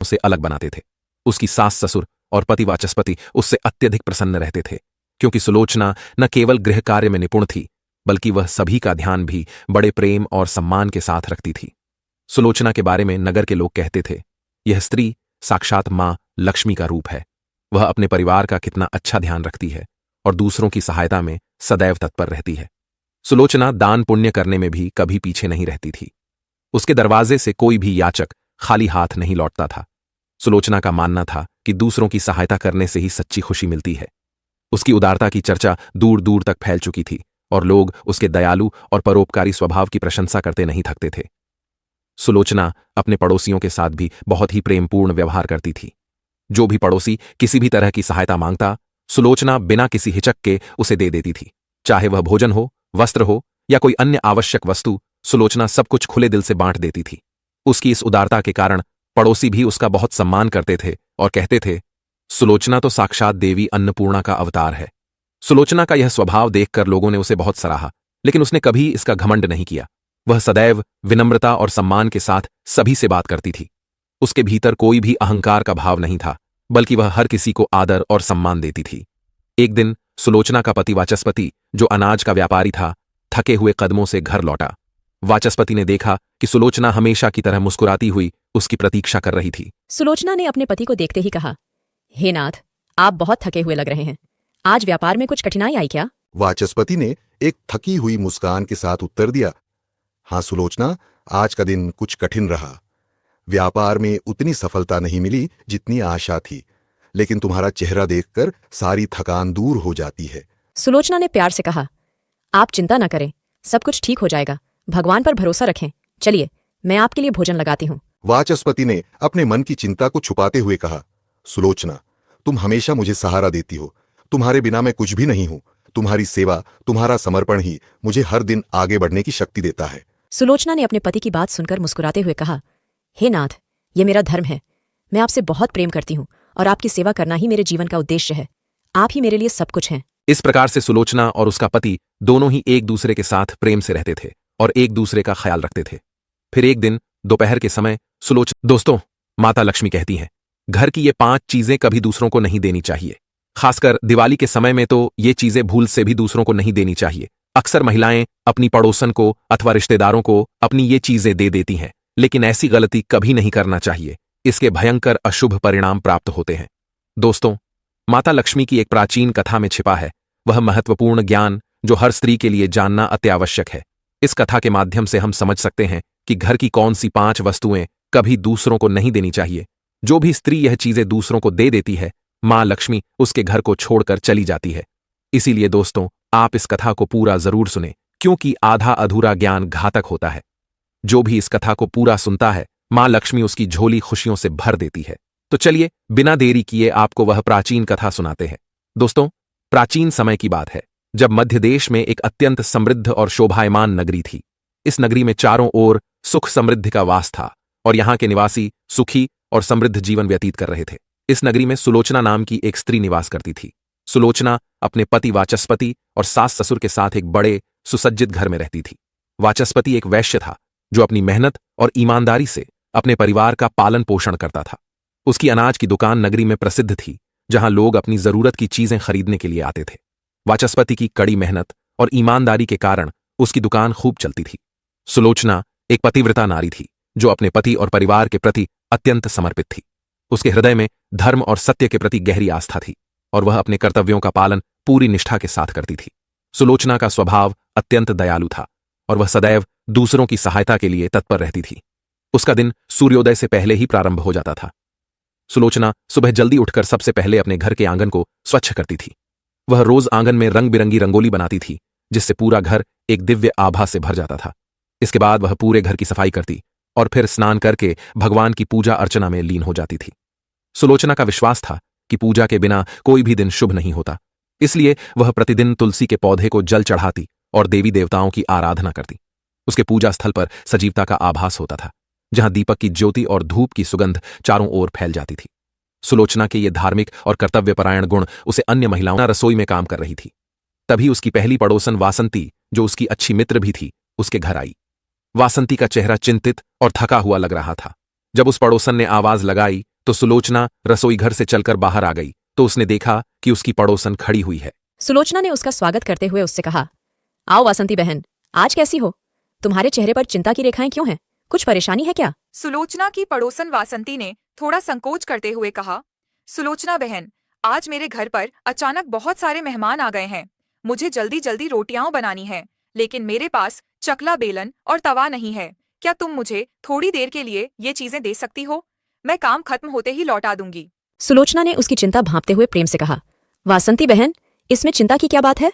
उसे अलग बनाते थे। उसकी सास ससुर और पति वाचस्पति उससे अत्यधिक प्रसन्न रहते थे, क्योंकि सुलोचना न केवल गृह कार्य में निपुण थी, बल्कि वह सभी का ध्यान भी बड़े प्रेम और सम्मान के साथ रखती थी। सुलोचना के बारे में नगर के लोग कहते थे, यह स्त्री साक्षात मां लक्ष्मी का रूप है। वह अपने परिवार का कितना अच्छा ध्यान रखती है और दूसरों की सहायता में सदैव तत्पर रहती है। सुलोचना दान पुण्य करने में भी कभी पीछे नहीं रहती थी। उसके दरवाजे से कोई भी याचक खाली हाथ नहीं लौटता था। सुलोचना का मानना था कि दूसरों की सहायता करने से ही सच्ची खुशी मिलती है। उसकी उदारता की चर्चा दूर दूर तक फैल चुकी थी और लोग उसके दयालु और परोपकारी स्वभाव की प्रशंसा करते नहीं थकते थे। सुलोचना अपने पड़ोसियों के साथ भी बहुत ही प्रेमपूर्ण व्यवहार करती थी। जो भी पड़ोसी किसी भी तरह की सहायता मांगता, सुलोचना बिना किसी हिचक के उसे दे देती थी। चाहे वह भोजन हो, वस्त्र हो या कोई अन्य आवश्यक वस्तु, सुलोचना सब कुछ खुले दिल से बांट देती थी। उसकी इस उदारता के कारण पड़ोसी भी उसका बहुत सम्मान करते थे और कहते थे, सुलोचना तो साक्षात देवी अन्नपूर्णा का अवतार है। सुलोचना का यह स्वभाव देखकर लोगों ने उसे बहुत सराहा, लेकिन उसने कभी इसका घमंड नहीं किया। वह सदैव विनम्रता और सम्मान के साथ सभी से बात करती थी। उसके भीतर कोई भी अहंकार का भाव नहीं था, बल्कि वह हर किसी को आदर और सम्मान देती थी। एक दिन सुलोचना का पति वाचस्पति, जो अनाज का व्यापारी था, थके हुए कदमों से घर लौटा। वाचस्पति ने देखा कि सुलोचना हमेशा की तरह मुस्कुराती हुई उसकी प्रतीक्षा कर रही थी। सुलोचना ने अपने पति को देखते ही कहा, हे नाथ, आप बहुत थके हुए लग रहे हैं। आज व्यापार में कुछ कठिनाई आई क्या? वाचस्पति ने एक थकी हुई मुस्कान के साथ उत्तर दिया, हाँ सुलोचना, आज का दिन कुछ कठिन रहा। व्यापार में उतनी सफलता नहीं मिली जितनी आशा थी, लेकिन तुम्हारा चेहरा देखकर सारी थकान दूर हो जाती है। सुलोचना ने प्यार से कहा, आप चिंता न करें, सब कुछ ठीक हो जाएगा। भगवान पर भरोसा रखें। चलिए, मैं आपके लिए भोजन लगाती हूँ। वाचस्पति ने अपने मन की चिंता को छुपाते हुए कहा, सुलोचना, तुम हमेशा मुझे सहारा देती हो। तुम्हारे बिना मैं कुछ भी नहीं हूँ। तुम्हारी सेवा, तुम्हारा समर्पण ही मुझे हर दिन आगे बढ़ने की शक्ति देता है। सुलोचना ने अपने पति की बात सुनकर मुस्कुराते हुए कहा, हे नाथ, ये मेरा धर्म है। मैं आपसे बहुत प्रेम करती हूँ और आपकी सेवा करना ही मेरे जीवन का उद्देश्य है। आप ही मेरे लिए सब कुछ हैं। इस प्रकार से सुलोचना और उसका पति दोनों ही एक दूसरे के साथ प्रेम से रहते थे और एक दूसरे का ख्याल रखते थे। फिर एक दिन दोपहर के समय दोस्तों, माता लक्ष्मी कहती हैं, घर की ये 5 चीजें कभी दूसरों को नहीं देनी चाहिए। खासकर दिवाली के समय में तो ये चीजें भूल से भी दूसरों को नहीं देनी चाहिए। अक्सर महिलाएं अपनी पड़ोसन को अथवा रिश्तेदारों को अपनी ये चीजें दे देती हैं, लेकिन ऐसी गलती कभी नहीं करना चाहिए। इसके भयंकर अशुभ परिणाम प्राप्त होते हैं। दोस्तों, माता लक्ष्मी की एक प्राचीन कथा में छिपा है वह महत्वपूर्ण ज्ञान जो हर स्त्री के लिए जानना अत्यावश्यक है। इस कथा के माध्यम से हम समझ सकते हैं कि घर की कौन सी 5 वस्तुएं कभी दूसरों को नहीं देनी चाहिए। जो भी स्त्री यह चीजें दूसरों को दे देती है, मां लक्ष्मी उसके घर को छोड़कर चली जाती है। इसीलिए दोस्तों, आप इस कथा को पूरा जरूर सुने, क्योंकि आधा अधूरा ज्ञान घातक होता है। जो भी इस कथा को पूरा सुनता है, मां लक्ष्मी उसकी झोली खुशियों से भर देती है। तो चलिए, बिना देरी किए आपको वह प्राचीन कथा सुनाते हैं। दोस्तों, प्राचीन समय की बात है, जब मध्य देश में एक अत्यंत समृद्ध और शोभायमान नगरी थी। इस नगरी में चारों ओर सुख समृद्धि का वास था और यहाँ के निवासी सुखी और समृद्ध जीवन व्यतीत कर रहे थे। इस नगरी में सुलोचना नाम की एक स्त्री निवास करती थी। सुलोचना अपने पति वाचस्पति और सास ससुर के साथ एक बड़े सुसज्जित घर में रहती थी। वाचस्पति एक वैश्य था जो अपनी मेहनत और ईमानदारी से अपने परिवार का पालन पोषण करता था। उसकी अनाज की दुकान नगरी में प्रसिद्ध थी, जहां लोग अपनी जरूरत की चीजें खरीदने के लिए आते थे। वाचस्पति की कड़ी मेहनत और ईमानदारी के कारण उसकी दुकान खूब चलती थी। सुलोचना एक पतिव्रता नारी थी जो अपने पति और परिवार के प्रति अत्यंत समर्पित थी। उसके हृदय में धर्म और सत्य के प्रति गहरी आस्था थी और वह अपने कर्तव्यों का पालन पूरी निष्ठा के साथ करती थी। सुलोचना का स्वभाव अत्यंत दयालु था और वह सदैव दूसरों की सहायता के लिए तत्पर रहती थी। उसका दिन सूर्योदय से पहले ही प्रारंभ हो जाता था। सुलोचना सुबह जल्दी उठकर सबसे पहले अपने घर के आंगन को स्वच्छ करती थी। वह रोज आंगन में रंग बिरंगी रंगोली बनाती थी, जिससे पूरा घर एक दिव्य आभा से भर जाता था। इसके बाद वह पूरे घर की सफाई करती और फिर स्नान करके भगवान की पूजा अर्चना में लीन हो जाती थी। सुलोचना का विश्वास था कि पूजा के बिना कोई भी दिन शुभ नहीं होता, इसलिए वह प्रतिदिन तुलसी के पौधे को जल चढ़ाती और देवी देवताओं की आराधना करती। उसके पूजा स्थल पर सजीवता का आभास होता था, जहां दीपक की ज्योति और धूप की सुगंध चारों ओर फैल जाती थी। सुलोचना के ये धार्मिक और कर्तव्यपरायण गुण उसे अन्य महिलाओं रसोई में काम कर रही थी। तभी उसकी पहली पड़ोसन वासंती, जो उसकी अच्छी मित्र भी थी, उसके घर आई। वासंती का चेहरा चिंतित और थका हुआ लग रहा था। जब उस पड़ोसन ने आवाज लगाई तो सुलोचना रसोई घर से चलकर बाहर आ गई तो उसने देखा कि उसकी पड़ोसन खड़ी हुई है। सुलोचना ने उसका स्वागत करते हुए उससे कहा, आओ वासंती बहन, आज कैसी हो? तुम्हारे चेहरे पर चिंता की रेखाएं क्यों हैं? कुछ परेशानी है क्या? सुलोचना की पड़ोसन वासंती ने थोड़ा संकोच करते हुए कहा, सुलोचना बहन, आज मेरे घर पर अचानक बहुत सारे मेहमान आ गए हैं। मुझे जल्दी जल्दी रोटियां बनानी है, लेकिन मेरे पास चकला बेलन और तवा नहीं है। क्या तुम मुझे थोड़ी देर के लिए ये चीजें दे सकती हो? मैं काम खत्म होते ही लौटा दूंगी। सुलोचना ने उसकी चिंता भांपते हुए प्रेम से कहा, वासंती बहन, इसमें चिंता की क्या बात है?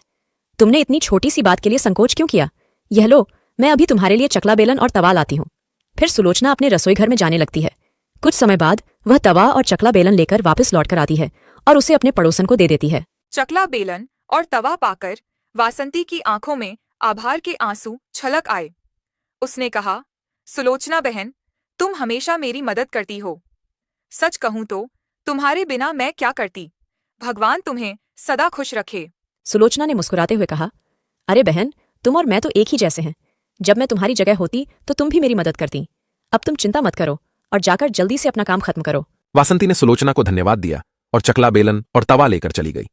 तुमने इतनी छोटी सी बात के लिए संकोच क्यों किया? यह लो, मैं अभी तुम्हारे लिए चकला बेलन और तवा लाती हूँ। फिर सुलोचना अपने रसोई घर में जाने लगती है। कुछ समय बाद वह तवा और चकला बेलन लेकर वापस लौटकर आती है और उसे अपने पड़ोसन को दे देती है। चकला बेलन और तवा पाकर वासंती की आंखों में आभार के आंसू छलक आए। उसने कहा, सुलोचना बहन, तुम हमेशा मेरी मदद करती हो। सच कहूं तो तुम्हारे बिना मैं क्या करती। भगवान तुम्हें सदा खुश रखे। सुलोचना ने मुस्कुराते हुए कहा, अरे बहन, तुम और मैं तो एक ही जैसे हैं। जब मैं तुम्हारी जगह होती तो तुम भी मेरी मदद करती। अब तुम चिंता मत करो और जाकर जल्दी से अपना काम खत्म करो। वासंती ने सुलोचना को धन्यवाद दिया और चकला बेलन और तवा लेकर चली गई।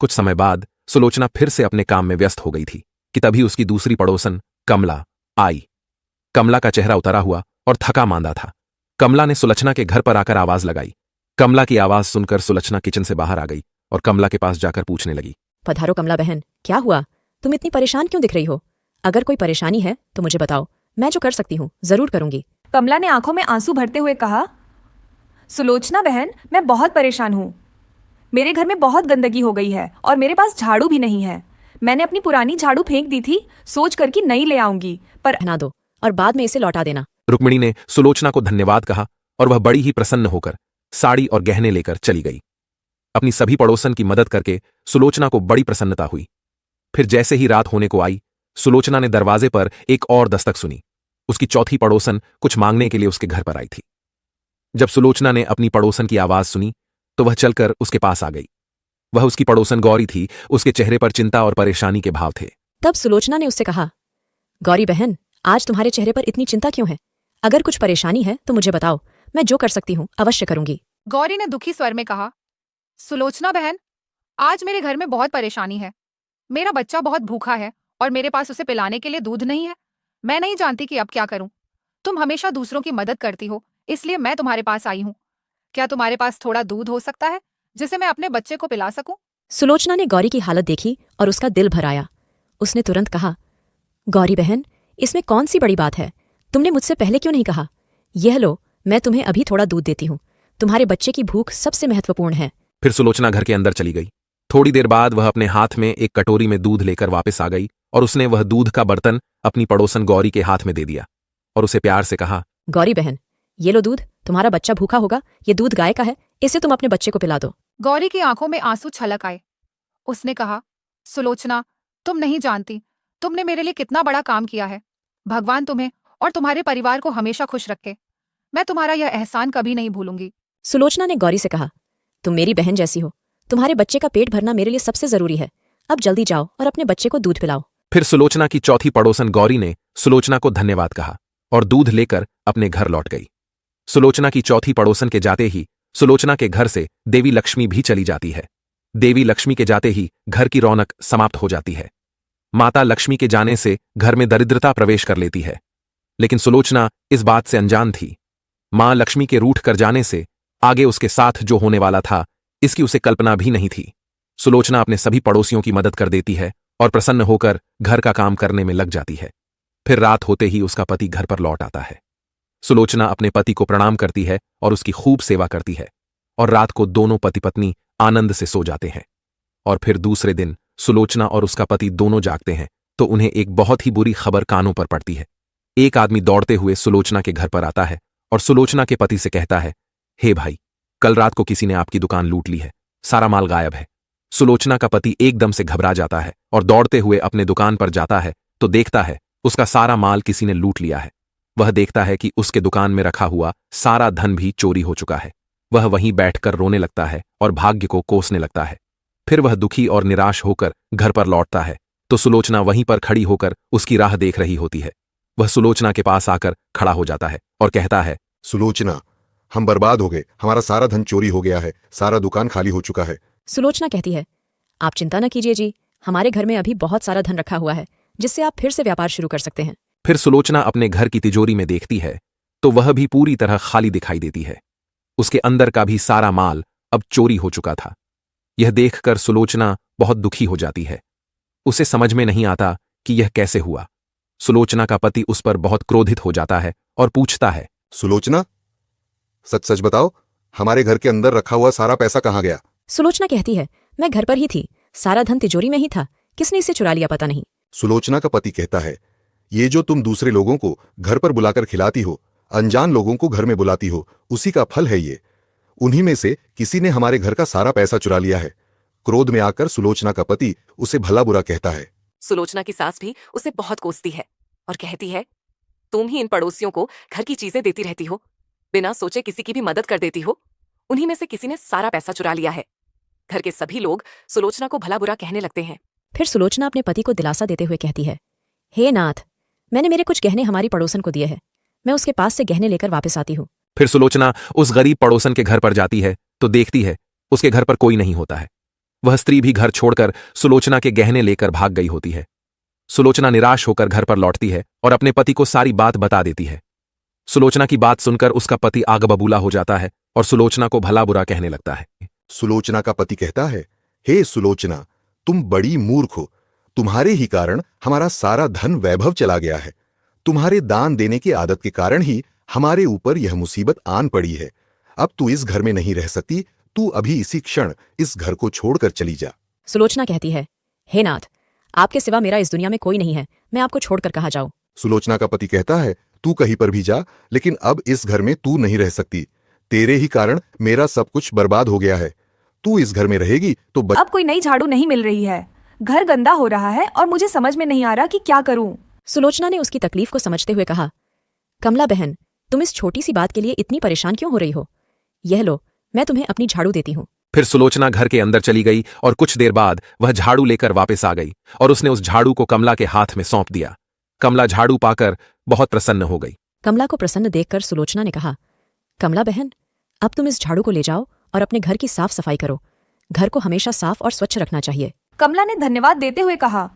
कुछ समय बाद सुलोचना फिर से अपने काम में व्यस्त हो गई थी कि तभी उसकी दूसरी पड़ोसन कमला आई। कमला का चेहरा उतरा हुआ और थका मांदा था। कमला ने सुलोचना के घर पर आकर आवाज लगाई। कमला की आवाज सुनकर सुलोचना किचन से बाहर आ गई और कमला के पास जाकर पूछने लगी, पधारो कमला बहन, क्या हुआ? तुम इतनी परेशान क्यों दिख रही हो? अगर कोई परेशानी है तो मुझे बताओ, मैं जो कर सकती हूँ जरूर करूंगी। कमला ने आंखों में आंसू भरते हुए कहा, सुलोचना बहन, मैं बहुत परेशान हूँ। मेरे घर में बहुत गंदगी हो गई है और मेरे पास झाड़ू भी नहीं है। मैंने अपनी पुरानी झाड़ू फेंक दी थी, सोच कर कि नई ले आऊंगी, पर पहना दो और बाद में इसे लौटा देना। रुक्मिणी ने सुलोचना को धन्यवाद कहा और वह बड़ी ही प्रसन्न होकर साड़ी और गहने लेकर चली गई। अपनी सभी पड़ोसन की मदद करके सुलोचना को बड़ी प्रसन्नता हुई। फिर जैसे ही रात होने को आई, सुलोचना ने दरवाजे पर एक और दस्तक सुनी। उसकी चौथी पड़ोसन कुछ मांगने के लिए उसके घर पर आई थी। जब सुलोचना ने अपनी पड़ोसन की आवाज सुनी तो वह चलकर उसके पास आ गई। वह उसकी पड़ोसन गौरी थी। उसके चेहरे पर चिंता और परेशानी के भाव थे। तब सुलोचना ने उससे कहा, गौरी बहन, आज तुम्हारे चेहरे पर इतनी चिंता क्यों है? अगर कुछ परेशानी है तो मुझे बताओ, मैं जो कर सकती हूँ अवश्य करूंगी। गौरी ने दुखी स्वर में कहा, सुलोचना बहन, आज मेरे घर में बहुत परेशानी है। मेरा बच्चा बहुत भूखा है और मेरे पास उसे पिलाने के लिए दूध नहीं है। मैं नहीं जानती कि अब क्या करूं। तुम हमेशा दूसरों की मदद करती हो, इसलिए मैं तुम्हारे पास आई हूं। क्या तुम्हारे पास थोड़ा दूध हो सकता है जिसे मैं अपने बच्चे को पिला सकूं? सुलोचना ने गौरी की हालत देखी और उसका दिल भर आया। उसने तुरंत कहा, गौरी बहन, इसमें कौन सी बड़ी बात है? तुमने मुझसे पहले क्यों नहीं कहा? यह लो, मैं तुम्हें अभी थोड़ा दूध देती हूँ। तुम्हारे बच्चे की भूख सबसे महत्वपूर्ण है। फिर सुलोचना घर के अंदर चली गई। थोड़ी देर बाद वह अपने हाथ में एक कटोरी में दूध लेकर वापस आ गई और उसने वह दूध का बर्तन अपनी पड़ोसन गौरी के हाथ में दे दिया और उसे प्यार से कहा, गौरी बहन, ये लो दूध। तुम्हारा बच्चा भूखा होगा, ये दूध गाय का है, इसे तुम अपने बच्चे को पिला दो। गौरी की आंखों में आंसू छलक आए। उसने कहा, सुलोचना, तुम नहीं जानती तुमने मेरे लिए कितना बड़ा काम किया है। भगवान तुम्हें और तुम्हारे परिवार को हमेशा खुश रखे। मैं तुम्हारा यह एहसान कभी नहीं भूलूंगी। सुलोचना ने गौरी से कहा, तुम मेरी बहन जैसी हो। तुम्हारे बच्चे का पेट भरना मेरे लिए सबसे जरूरी है। अब जल्दी जाओ और अपने बच्चे को दूध पिलाओ। फिर सुलोचना की चौथी पड़ोसन गौरी ने सुलोचना को धन्यवाद कहा और दूध लेकर अपने घर लौट गई। सुलोचना की चौथी पड़ोसन के जाते ही सुलोचना के घर से देवी लक्ष्मी भी चली जाती है। देवी लक्ष्मी के जाते ही घर की रौनक समाप्त हो जाती है। माता लक्ष्मी के जाने से घर में दरिद्रता प्रवेश कर लेती है। लेकिन सुलोचना इस बात से अनजान थी। मां लक्ष्मी के रूठ कर जाने से आगे उसके साथ जो होने वाला था, इसकी उसे कल्पना भी नहीं थी। सुलोचना अपने सभी पड़ोसियों की मदद कर देती है और प्रसन्न होकर घर का काम करने में लग जाती है। फिर रात होते ही उसका पति घर पर लौट आता है। सुलोचना अपने पति को प्रणाम करती है और उसकी खूब सेवा करती है और रात को दोनों पति पत्नी आनंद से सो जाते हैं। और फिर दूसरे दिन सुलोचना और उसका पति दोनों जागते हैं तो उन्हें एक बहुत ही बुरी खबर कानों पर पड़ती है। एक आदमी दौड़ते हुए सुलोचना के घर पर आता है और सुलोचना के पति से कहता है, हे भाई, कल रात को किसी ने आपकी दुकान लूट ली है, सारा माल गायब है। सुलोचना का पति एकदम से घबरा जाता है और दौड़ते हुए अपने दुकान पर जाता है तो देखता है उसका सारा माल किसी ने लूट लिया है। वह देखता है कि उसके दुकान में रखा हुआ सारा धन भी चोरी हो चुका है। वह वहीं बैठकर रोने लगता है और भाग्य को कोसने लगता है। फिर वह दुखी और निराश होकर घर पर लौटता है तो सुलोचना वहीं पर खड़ी होकर उसकी राह देख रही होती है। वह सुलोचना के पास आकर खड़ा हो जाता है और कहता है, सुलोचना, हम बर्बाद हो गए, हमारा सारा धन चोरी हो गया है, सारा दुकान खाली हो चुका है। सुलोचना कहती है, आप चिंता न कीजिए जी, हमारे घर में अभी बहुत सारा धन रखा हुआ है जिससे आप फिर से व्यापार शुरू कर सकते हैं। फिर सुलोचना अपने घर की तिजोरी में देखती है तो वह भी पूरी तरह खाली दिखाई देती है। उसके अंदर का भी सारा माल अब चोरी हो चुका था। यह देखकर सुलोचना बहुत दुखी हो जाती है। उसे समझ में नहीं आता कि यह कैसे हुआ। सुलोचना का पति उस पर बहुत क्रोधित हो जाता है और पूछता है, सुलोचना, सच सच बताओ, हमारे घर के अंदर रखा हुआ सारा पैसा कहाँ गया? सुलोचना कहती है, मैं घर पर ही थी, सारा धन तिजोरी में ही था, किसने इसे चुरा लिया पता नहीं। सुलोचना का पति कहता है, ये जो तुम दूसरे लोगों को घर पर बुलाकर खिलाती हो, अनजान लोगों को घर में बुलाती हो, उसी का फल है ये। उन्हीं में से किसी ने हमारे घर का सारा पैसा चुरा लिया है। क्रोध में आकर सुलोचना का पति उसे भला बुरा कहता है। सुलोचना की सास भी उसे बहुत कोसती है और कहती है, तुम ही इन पड़ोसियों को घर की चीजें देती रहती हो, बिना सोचे किसी की भी मदद कर देती हो। उन्हीं में से किसी ने सारा पैसा चुरा लिया है। घर के सभी लोग सुलोचना को भला बुरा कहने लगते हैं। फिर सुलोचना अपने पति को दिलासा देते हुए कहती है, हे नाथ, मैंने मेरे कुछ गहने हमारी पड़ोसन को दिए हैं, मैं उसके पास से गहने लेकर वापस आती हूँ। फिर सुलोचना उस गरीब पड़ोसन के घर पर जाती है तो देखती है उसके घर पर कोई नहीं होता है। वह स्त्री भी घर छोड़कर सुलोचना के गहने लेकर भाग गई होती है। सुलोचना निराश होकर घर पर लौटती है और अपने पति को सारी बात बता देती है। सुलोचना की बात सुनकर उसका पति आग बबूला हो जाता है और सुलोचना को भला बुरा कहने लगता है। सुलोचना का पति कहता है, हे सुलोचना, तुम बड़ी मूर्ख हो, तुम्हारे ही कारण हमारा सारा धन वैभव चला गया है। तुम्हारे दान देने की आदत के कारण ही हमारे ऊपर यह मुसीबत आन पड़ी है। अब तू इस घर में नहीं रह सकती, तू अभी इसी क्षण इस घर को छोड़कर चली जा। सुलोचना कहती है, हे नाथ, आपके सिवा मेरा इस दुनिया में कोई नहीं है, मैं आपको छोड़कर कहाँ जाऊं। सुलोचना का पति कहता है, तू कहीं पर भी जा, लेकिन अब इस घर में तू नहीं रह सकती। तेरे ही कारण मेरा सब कुछ बर्बाद हो गया है। तू इस घर में रहेगी तो अब कोई नई झाड़ू नहीं मिल रही है, घर गंदा हो रहा है और मुझे समझ में नहीं आ रहा कि क्या करूं। सुलोचना ने उसकी तकलीफ को समझते हुए कहा, कमला बहन, तुम इस छोटी सी बात के लिए इतनी परेशान क्यों हो रही हो? यह लो, मैं तुम्हें अपनी झाड़ू देती हूँ। फिर सुलोचना घर के अंदर चली गई और कुछ देर बाद वह झाड़ू लेकर वापस आ गई और उसने उस झाड़ू को कमला के हाथ में सौंप दिया। कमला झाड़ू पाकर बहुत प्रसन्न हो गई। कमला को प्रसन्न देखकर सुलोचना ने कहा, कमला बहन, अब तुम इस झाड़ू को ले जाओ और अपने घर की साफ सफाई करो। घर को हमेशा साफ और स्वच्छ रखना चाहिए। कमला ने धन्यवाद देते हुए कहा,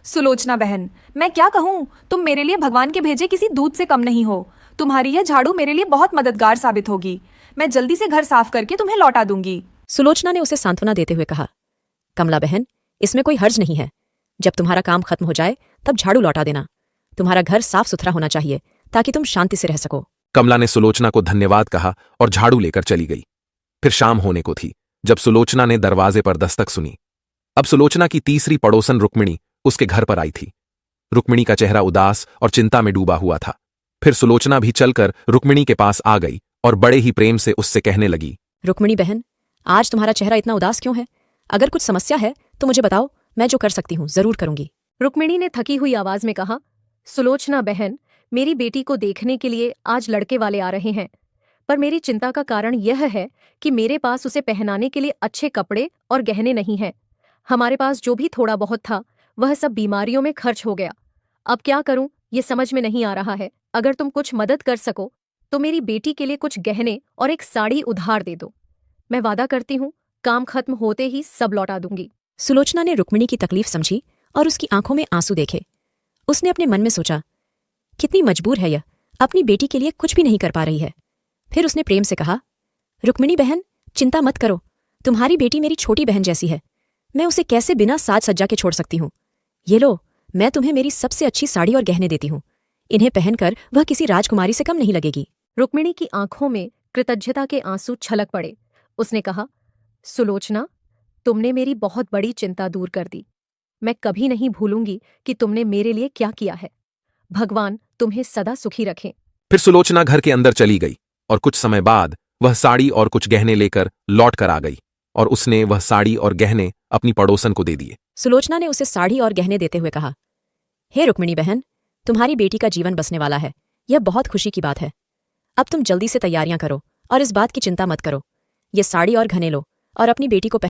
सुलोचना बहन, मैं क्या कहूँ, तुम मेरे लिए भगवान के भेजे किसी दूत से कम नहीं हो। तुम्हारी यह झाड़ू मेरे लिए बहुत मददगार साबित होगी। मैं जल्दी से घर साफ करके तुम्हें लौटा दूंगी। सुलोचना ने उसे सांत्वना देते हुए कहा, कमला बहन, इसमें कोई हर्ज नहीं है। जब तुम्हारा काम खत्म हो जाए तब झाड़ू लौटा देना। तुम्हारा घर साफ सुथरा होना चाहिए ताकि तुम शांति से रह सको। कमला ने सुलोचना को धन्यवाद कहा और झाड़ू लेकर चली गई। फिर शाम होने को थी जब सुलोचना ने दरवाजे पर दस्तक सुनी। अब सुलोचना की तीसरी पड़ोसन रुक्मिणी उसके घर पर आई थी। रुक्मिणी का चेहरा उदास और चिंता में डूबा हुआ था। फिर सुलोचना भी चलकर रुक्मिणी के पास आ गई और बड़े ही प्रेम से उससे कहने लगी, रुक्मिणी बहन, आज तुम्हारा चेहरा इतना उदास क्यों है? अगर कुछ समस्या है तो मुझे बताओ, मैं जो कर सकती हूँ जरूर करूंगी। रुक्मिणी ने थकी हुई आवाज में कहा, सुलोचना बहन, मेरी बेटी को देखने के लिए आज लड़के वाले आ रहे हैं, पर मेरी चिंता का कारण यह है कि मेरे पास उसे पहनाने के लिए अच्छे कपड़े और गहने नहीं हैं। हमारे पास जो भी थोड़ा बहुत था वह सब बीमारियों में खर्च हो गया। अब क्या करूं ये समझ में नहीं आ रहा है। अगर तुम कुछ मदद कर सको तो मेरी बेटी के लिए कुछ गहने और एक साड़ी उधार दे दो। मैं वादा करती हूँ काम खत्म होते ही सब लौटा दूंगी। सुलोचना ने रुक्मिणी की तकलीफ समझी और उसकी आंखों में आंसू देखे। उसने अपने मन में सोचा, कितनी मजबूर है यह, अपनी बेटी के लिए कुछ भी नहीं कर पा रही है। फिर उसने प्रेम से कहा, रुक्मिणी बहन, चिंता मत करो, तुम्हारी बेटी मेरी छोटी बहन जैसी है। मैं उसे कैसे बिना साज सज्जा के छोड़ सकती हूँ। ये लो, मैं तुम्हें मेरी सबसे अच्छी साड़ी और गहने देती हूँ। इन्हें पहनकर वह किसी राजकुमारी से कम नहीं लगेगी। रुक्मिणी की आंखों में कृतज्ञता के आंसू छलक पड़े। उसने कहा, सुलोचना, तुमने मेरी बहुत बड़ी चिंता दूर कर दी। मैं कभी नहीं भूलूंगी कि तुमने मेरे लिए क्या किया है। भगवान तुम्हें सदा सुखी रखें। फिर सुलोचना घर के अंदर चली गई और कुछ समय बाद वह साड़ी और कुछ गहने लेकर लौट कर आ गई और उसने वह साड़ी और गहने अपनी पड़ोसन को दे दिए। सुलोचना ने उसे साड़ी और गहने देते हुए कहा, हे रुक्मिणी बहन, तुम्हारी बेटी का जीवन बसने वाला है, यह बहुत खुशी की बात है। अब तुम जल्दी से तैयारियां करो और इस बात की चिंता मत करो। ये साड़ी और गहने लो और अपनी बेटी को